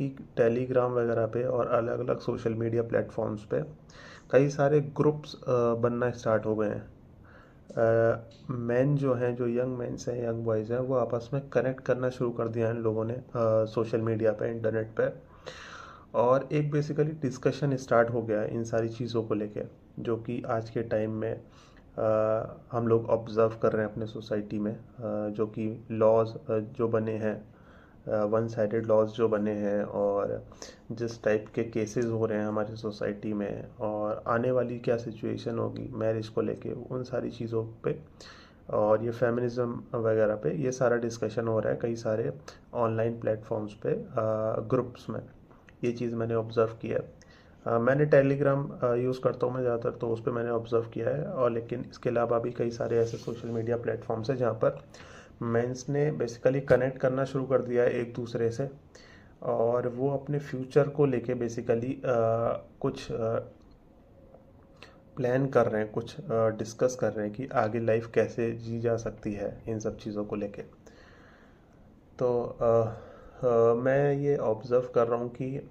कि टेलीग्राम वगैरह पे और अलग अलग सोशल मीडिया प्लेटफॉर्म्स पे कई सारे ग्रुप्स बनना स्टार्ट हो गए हैं। मेन जो हैं, जो यंग मेंस हैं, यंग बॉयज़ हैं, वो आपस में कनेक्ट करना शुरू कर दिया है इन लोगों ने सोशल मीडिया पे, इंटरनेट पे। और एक बेसिकली डिस्कशन स्टार्ट हो गया है इन सारी चीज़ों को लेके, जो कि आज के टाइम में हम लोग ऑब्ज़र्व कर रहे हैं अपने सोसाइटी में। जो कि लॉज जो बने हैं, वन साइडेड लॉज जो बने हैं, और जिस टाइप के केसेस हो रहे हैं हमारी सोसाइटी में, और आने वाली क्या सिचुएशन होगी मैरिज को लेके, उन सारी चीज़ों पे, और ये फेमिनिज़्म वगैरह पे ये सारा डिस्कशन हो रहा है कई सारे ऑनलाइन प्लेटफॉर्म्स पे, ग्रुप्स में। ये चीज़ मैंने ऑब्ज़र्व किया है। मैंने टेलीग्राम यूज़ करता हूँ मैं ज़्यादातर, तो उस पर मैंने ऑब्ज़र्व किया है। और लेकिन इसके अलावा भी कई सारे ऐसे सोशल मीडिया प्लेटफॉर्म्स हैं जहाँ पर मेंस ने बेसिकली कनेक्ट करना शुरू कर दिया है एक दूसरे से, और वो अपने फ्यूचर को लेके बेसिकली कुछ प्लान कर रहे हैं, कुछ डिस्कस कर रहे हैं कि आगे लाइफ कैसे जी जा सकती है इन सब चीज़ों को लेके। तो मैं ये ऑब्ज़र्व कर रहा हूँ कि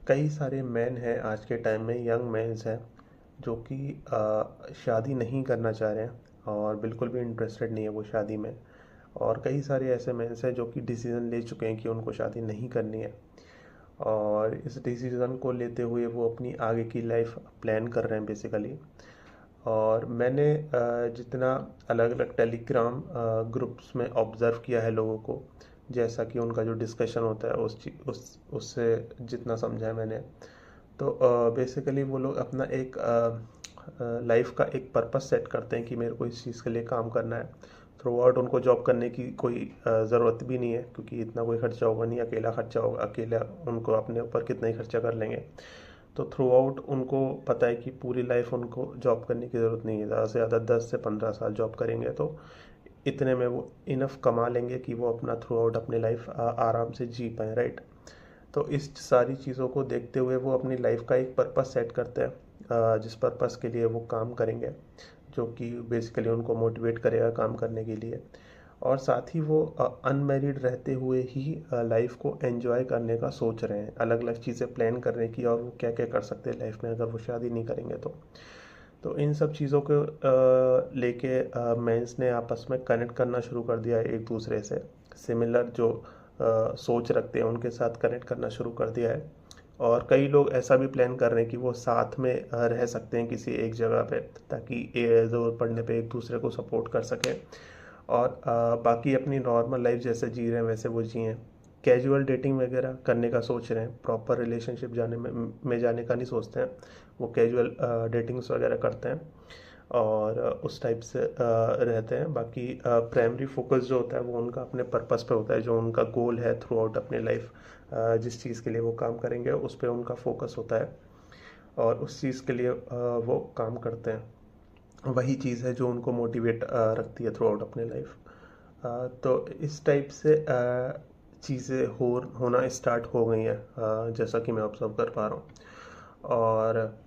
कई सारे मैन हैं आज के टाइम में, यंग मैन्स हैं, जो कि शादी नहीं करना चाह रहे हैं और बिल्कुल भी इंटरेस्टेड नहीं है वो शादी में। और कई सारे ऐसे मेंस हैं जो कि डिसीज़न ले चुके हैं कि उनको शादी नहीं करनी है, और इस डिसीज़न को लेते हुए वो अपनी आगे की लाइफ प्लान कर रहे हैं बेसिकली। और मैंने जितना अलग अलग टेलीग्राम ग्रुप्स में ऑब्ज़र्व किया है लोगों को, जैसा कि उनका जो डिस्कशन होता है उससे जितना समझा है मैंने, तो बेसिकली वो लोग अपना एक लाइफ का एक पर्पस सेट करते हैं कि मेरे को इस चीज़ के लिए काम करना है। थ्रू आउट उनको जॉब करने की कोई ज़रूरत भी नहीं है, क्योंकि इतना कोई खर्चा होगा नहीं, अकेला खर्चा होगा, अकेला उनको अपने ऊपर कितना ही खर्चा कर लेंगे। तो थ्रू आउट उनको पता है कि पूरी लाइफ उनको जॉब करने की ज़रूरत नहीं है। ज़्यादा से ज़्यादा 10 से 15 साल जॉब करेंगे तो इतने में वो इनफ कमा लेंगे कि वो अपना थ्रू आउट अपनी लाइफ आराम से जी पाएँ, राइट। तो इस सारी चीज़ों को देखते हुए वो अपनी लाइफ का एक पर्पस सेट करते हैं, जिस पर्पस के लिए वो काम करेंगे, जो कि बेसिकली उनको मोटिवेट करेगा काम करने के लिए। और साथ ही वो अनमैरिड रहते हुए ही लाइफ को एंजॉय करने का सोच रहे हैं, अलग अलग चीज़ें प्लान करने की, और वो क्या क्या कर सकते हैं लाइफ में अगर वो शादी नहीं करेंगे तो इन सब चीज़ों को लेके मेंस ने आपस में कनेक्ट करना शुरू कर दिया है एक दूसरे से। सिमिलर जो सोच रखते हैं उनके साथ कनेक्ट करना शुरू कर दिया है। और कई लोग ऐसा भी प्लान कर रहे हैं कि वो साथ में रह सकते हैं किसी एक जगह पे, ताकि ज़रूरत पड़ने पे एक दूसरे को सपोर्ट कर सकें, और बाकी अपनी नॉर्मल लाइफ जैसे जी रहे हैं वैसे वो जिएं। कैजुअल डेटिंग वगैरह करने का सोच रहे हैं, प्रॉपर रिलेशनशिप में जाने का नहीं सोचते हैं। वो कैजुअल डेटिंग्स वगैरह करते हैं और उस टाइप से रहते हैं। बाकी प्राइमरी फोकस जो होता है वो उनका अपने पर्पस पे होता है, जो उनका गोल है थ्रू आउट अपनी लाइफ, जिस चीज़ के लिए वो काम करेंगे उस पर उनका फोकस होता है, और उस चीज़ के लिए वो काम करते हैं। वही चीज़ है जो उनको मोटिवेट रखती है थ्रू आउट अपनी लाइफ। तो इस टाइप से चीज़ें होना स्टार्ट हो गई हैं, जैसा कि मैं ऑब्जर्व कर पा रहा हूँ। और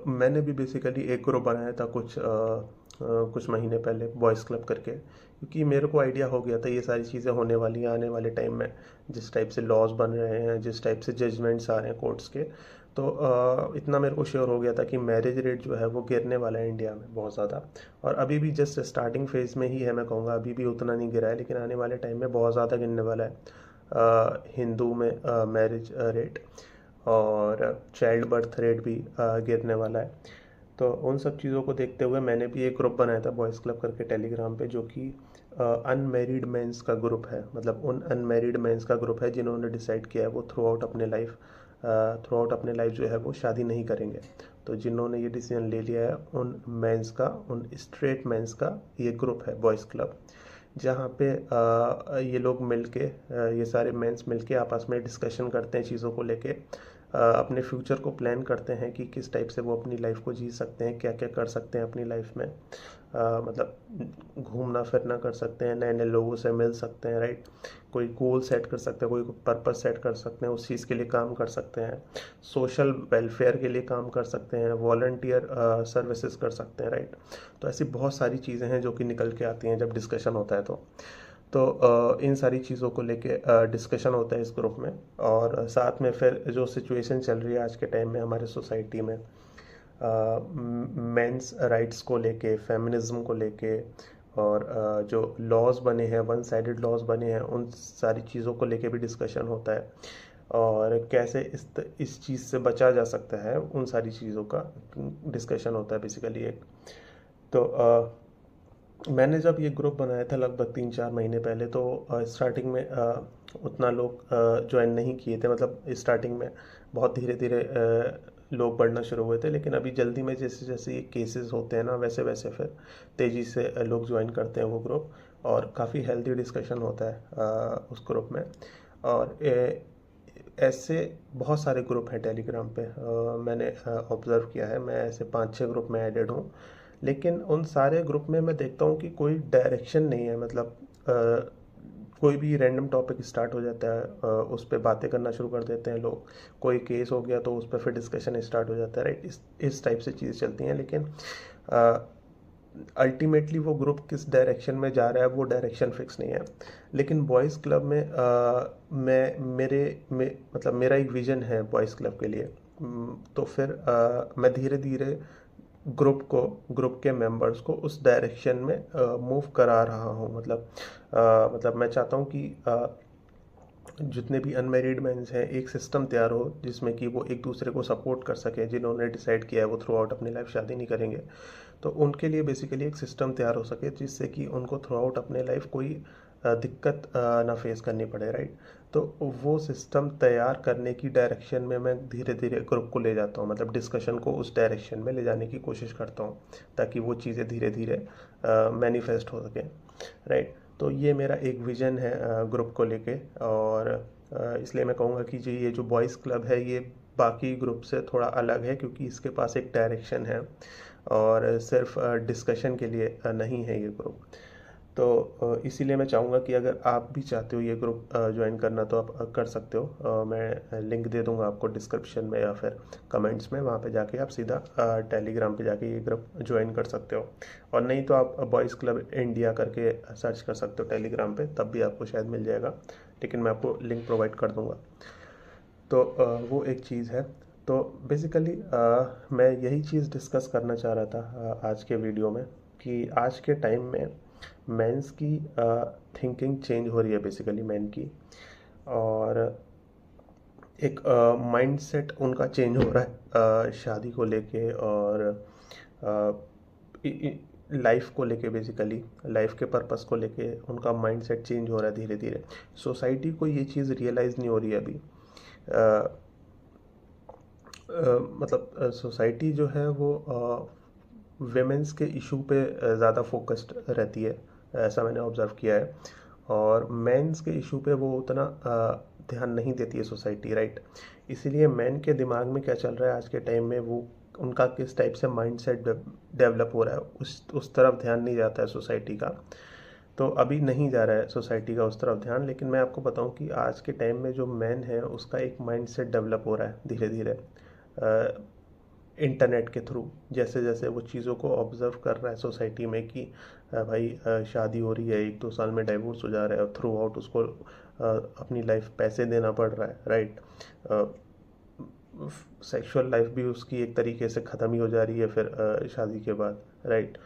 मैंने भी बेसिकली एक ग्रुप बनाया था कुछ महीने पहले, बॉयज़ क्लब करके, क्योंकि मेरे को आइडिया हो गया था ये सारी चीज़ें होने वाली हैं आने वाले टाइम में। जिस टाइप से लॉज बन रहे हैं, जिस टाइप से जजमेंट्स आ रहे हैं कोर्ट्स के, तो इतना मेरे को श्योर हो गया था कि मैरिज रेट जो है वो गिरने वाला है इंडिया में बहुत ज़्यादा। और अभी भी जस्ट स्टार्टिंग फेज़ में ही है, मैं कहूँगा अभी भी उतना नहीं गिरा है, लेकिन आने वाले टाइम में बहुत ज़्यादा गिरने वाला है हिंदू में मैरिज रेट, और चाइल्ड बर्थ रेट भी गिरने वाला है। तो उन सब चीज़ों को देखते हुए मैंने भी एक ग्रुप बनाया था बॉयज़ क्लब करके टेलीग्राम पे, जो कि अनमेरिड मेंस का ग्रुप है। मतलब उन अनमेरिड मेंस का ग्रुप है जिन्होंने डिसाइड किया है वो थ्रू आउट अपने लाइफ जो है वो शादी नहीं करेंगे। तो जिन्होंने ये डिसीजन ले लिया है उन मेंस का, उन स्ट्रेट मेंस का ये ग्रुप है बॉयज़ क्लब, जहाँ पे ये लोग मिलके, ये सारे मेंस मिलके आपस में डिस्कशन करते हैं चीज़ों को लेके, अपने फ्यूचर को प्लान करते हैं कि किस टाइप से वो अपनी लाइफ को जी सकते हैं, क्या क्या कर सकते हैं अपनी लाइफ में। मतलब घूमना फिरना कर सकते हैं, नए नए लोगों से मिल सकते हैं, राइट। कोई गोल सेट कर सकते हैं, कोई पर्पस सेट कर सकते हैं, उस चीज़ के लिए काम कर सकते हैं, सोशल वेलफेयर के लिए काम कर सकते हैं, वॉलंटियर सर्विसेज कर सकते हैं, राइट। तो ऐसी बहुत सारी चीज़ें हैं जो कि निकल के आती हैं जब डिस्कशन होता है। तो इन सारी चीज़ों को लेके डिस्कशन होता है इस ग्रुप में। और साथ में फिर जो सिचुएशन चल रही है आज के टाइम में हमारे सोसाइटी में, मेंस राइट्स को लेके, फेमिनिज्म को लेके, और जो लॉज बने हैं, वन साइडेड लॉज बने हैं, उन सारी चीज़ों को लेके भी डिस्कशन होता है। और कैसे इस चीज़ से बचा जा सकता है, उन सारी चीज़ों का डिस्कशन होता है बेसिकली एक। तो मैंने जब ये ग्रुप बनाया था लगभग 3-4 महीने पहले, तो स्टार्टिंग में उतना लोग ज्वाइन नहीं किए थे। मतलब स्टार्टिंग में बहुत धीरे धीरे लोग बढ़ना शुरू हुए थे, लेकिन अभी जल्दी में जैसे जैसे ये केसेस होते हैं ना, वैसे वैसे फिर तेज़ी से लोग ज्वाइन करते हैं वो ग्रुप। और काफ़ी हेल्दी डिस्कशन होता है उस ग्रुप में। और ऐसे बहुत सारे ग्रुप हैं टेलीग्राम पे, मैंने ऑब्ज़र्व किया है। मैं ऐसे 5-6 ग्रुप में एडेड हूँ, लेकिन उन सारे ग्रुप में मैं देखता हूँ कि कोई डायरेक्शन नहीं है। मतलब कोई भी रैंडम टॉपिक स्टार्ट हो जाता है, उस पर बातें करना शुरू कर देते हैं लोग। कोई केस हो गया तो उस पर फिर डिस्कशन स्टार्ट हो जाता है, राइट। इस टाइप से चीज़ें चलती हैं, लेकिन अल्टीमेटली वो ग्रुप किस डायरेक्शन में जा रहा है, वो डायरेक्शन फिक्स नहीं है। लेकिन बॉयज़ क्लब में मतलब मेरा एक विज़न है बॉयज़ क्लब के लिए। तो फिर मैं धीरे धीरे ग्रुप के मेंबर्स को उस डायरेक्शन में मूव करा रहा हूँ। मतलब मैं चाहता हूँ कि जितने भी अनमेरिड मेंस हैं, एक सिस्टम तैयार हो जिसमें कि वो एक दूसरे को सपोर्ट कर सकें। जिन्होंने डिसाइड किया है वो थ्रू आउट अपनी लाइफ शादी नहीं करेंगे, तो उनके लिए बेसिकली एक सिस्टम तैयार हो सके जिससे कि उनको थ्रू आउट अपने लाइफ कोई दिक्कत ना फेस करनी पड़े, राइट। तो वो सिस्टम तैयार करने की डायरेक्शन में मैं धीरे धीरे ग्रुप को ले जाता हूँ। मतलब डिस्कशन को उस डायरेक्शन में ले जाने की कोशिश करता हूँ, ताकि वो चीज़ें धीरे धीरे मैनिफेस्ट हो सकें, राइट। तो ये मेरा एक विज़न है ग्रुप को लेके। और इसलिए मैं कहूँगा कि जी, ये जो बॉयज़ क्लब है ये बाकी ग्रुप से थोड़ा अलग है, क्योंकि इसके पास एक डायरेक्शन है और सिर्फ डिस्कशन के लिए नहीं है ये ग्रुप। तो इसीलिए मैं चाहूँगा कि अगर आप भी चाहते हो ये ग्रुप ज्वाइन करना, तो आप कर सकते हो। मैं लिंक दे दूँगा आपको डिस्क्रिप्शन में या फिर कमेंट्स में। वहाँ पे जाके आप सीधा टेलीग्राम पे जाके ये ग्रुप ज्वाइन कर सकते हो। और नहीं तो आप बॉयज़ क्लब इंडिया करके सर्च कर सकते हो टेलीग्राम पे, तब भी आपको शायद मिल जाएगा, लेकिन मैं आपको लिंक प्रोवाइड कर दूँगा। तो वो एक चीज़ है। तो बेसिकली मैं यही चीज़ डिस्कस करना चाह रहा था आज के वीडियो में, कि आज के टाइम में मेंस की थिंकिंग चेंज हो रही है, बेसिकली मेन की। और एक माइंडसेट उनका चेंज हो रहा है शादी को लेके, और लाइफ को लेके, बेसिकली लाइफ के पर्पस को लेके उनका माइंडसेट चेंज हो रहा है धीरे धीरे। सोसाइटी को ये चीज़ रियलाइज़ नहीं हो रही है अभी। मतलब सोसाइटी जो है वो वेमेंस के इशू पे ज़्यादा फोकस्ड रहती है, ऐसा मैंने ऑब्ज़र्व किया है। और मेंस के इशू पे वो उतना ध्यान नहीं देती है सोसाइटी, राइट। इसीलिए मेन के दिमाग में क्या चल रहा है आज के टाइम में, वो उनका किस टाइप से माइंडसेट डेवलप हो रहा है, उस तरफ ध्यान नहीं जाता है सोसाइटी का। तो अभी नहीं जा रहा है सोसाइटी का उस तरफ ध्यान। लेकिन मैं आपको बताऊं कि आज के टाइम में जो मैन है उसका एक माइंडसेट डेवलप हो रहा है धीरे धीरे, इंटरनेट के थ्रू। जैसे जैसे वो चीज़ों को ऑब्ज़र्व कर रहा है सोसाइटी में कि भाई शादी हो रही है, 1-2 साल में डाइवोर्स हो जा रहा है, और थ्रू आउट उसको अपनी लाइफ पैसे देना पड़ रहा है, राइट। सेक्सुअल लाइफ भी उसकी एक तरीके से ख़त्म ही हो जा रही है फिर शादी के बाद, राइट।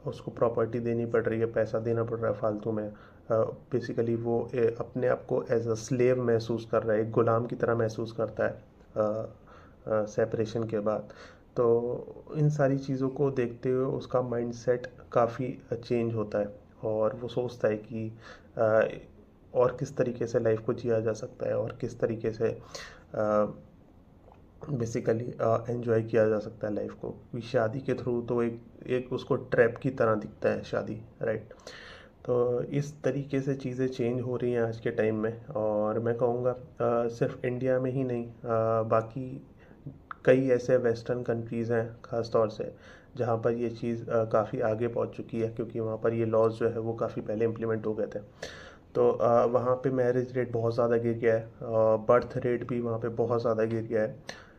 उसको प्रॉपर्टी देनी पड़ रही है, पैसा देना पड़ रहा है फालतू में। बेसिकली वो अपने आप को एज अ स्लेव महसूस कर रहा है, एक गुलाम की तरह महसूस करता है सेपरेशन के बाद। तो इन सारी चीज़ों को देखते हुए उसका माइंडसेट काफ़ी चेंज होता है, और वो सोचता है कि और किस तरीके से लाइफ को जिया जा सकता है, और किस तरीके से बेसिकली एंजॉय किया जा सकता है लाइफ को। क्योंकि शादी के थ्रू तो एक उसको ट्रैप की तरह दिखता है शादी, राइट। तो इस तरीके से चीज़ें चेंज हो रही हैं आज के टाइम में। और मैं कहूँगा सिर्फ इंडिया में ही नहीं, बाकी कई ऐसे वेस्टर्न कंट्रीज़ हैं ख़ास तौर से, जहाँ पर ये चीज़ काफ़ी आगे पहुँच चुकी है, क्योंकि वहाँ पर ये लॉज जो है वो काफ़ी पहले इम्प्लीमेंट हो गए थे। तो वहाँ पे मैरिज रेट बहुत ज़्यादा गिर गया है, बर्थ रेट भी वहाँ पे बहुत ज़्यादा गिर गया है,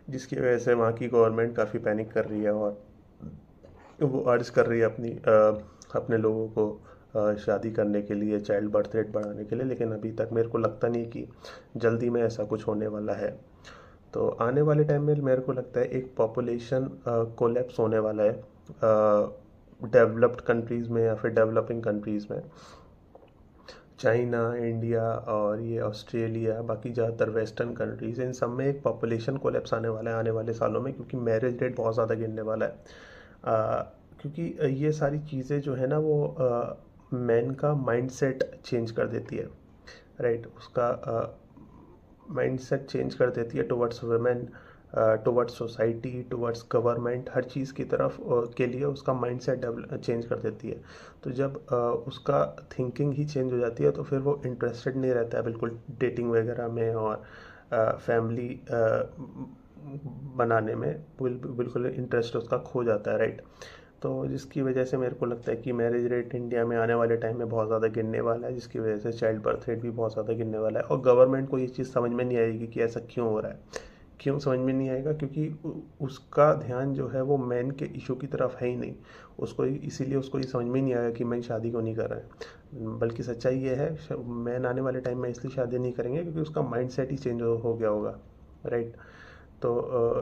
जिसकी वजह से वहाँ की गवर्नमेंट काफ़ी पैनिक कर रही है, और वो अर्ज कर रही है अपने लोगों को शादी करने के लिए, चाइल्ड बर्थ रेट बढ़ाने के लिए, लेकिन अभी तक मेरे को लगता नहीं कि जल्दी में ऐसा कुछ होने वाला है। तो आने वाले टाइम में मेरे को लगता है एक पॉपुलेशन कोलैप्स होने वाला है डेवलप्ड कंट्रीज़ में या फिर डेवलपिंग कंट्रीज़ में। चाइना, इंडिया और ये ऑस्ट्रेलिया, बाकी ज़्यादातर वेस्टर्न कंट्रीज़, इन सब में एक पॉपुलेशन कोलैप्स आने वाला है आने वाले सालों में, क्योंकि मैरिज रेट बहुत ज़्यादा गिरने वाला है। क्योंकि ये सारी चीज़ें जो है ना वो मैन का माइंडसेट चेंज कर देती है, राइट। उसका माइंडसेट चेंज कर देती है towards women, towards society, towards government, हर चीज़ की तरफ के लिए उसका माइंडसेट चेंज कर देती है। तो जब उसका थिंकिंग ही चेंज हो जाती है तो फिर वो इंटरेस्टेड नहीं रहता है बिल्कुल डेटिंग वगैरह में और फैमिली बनाने में, बिल्कुल इंटरेस्ट उसका खो जाता है, राइट। तो जिसकी वजह से मेरे को लगता है कि मैरिज रेट इंडिया में आने वाले टाइम में बहुत ज़्यादा गिरने वाला है, जिसकी वजह से चाइल्ड बर्थ रेट भी बहुत ज़्यादा गिरने वाला है। और गवर्नमेंट को ये चीज़ समझ में नहीं आएगी कि ऐसा क्यों हो रहा है। क्यों समझ में नहीं आएगा? क्योंकि उसका ध्यान जो है वो मैन के इशू की तरफ है ही नहीं। उसको इसीलिए उसको ये समझ में नहीं आएगा कि मैन शादी क्यों नहीं कर रहा है। बल्कि सच्चाई ये है, मैन आने वाले टाइम में इसलिए शादी नहीं करेंगे क्योंकि उसका माइंड सेट ही चेंज हो गया होगा, राइट। तो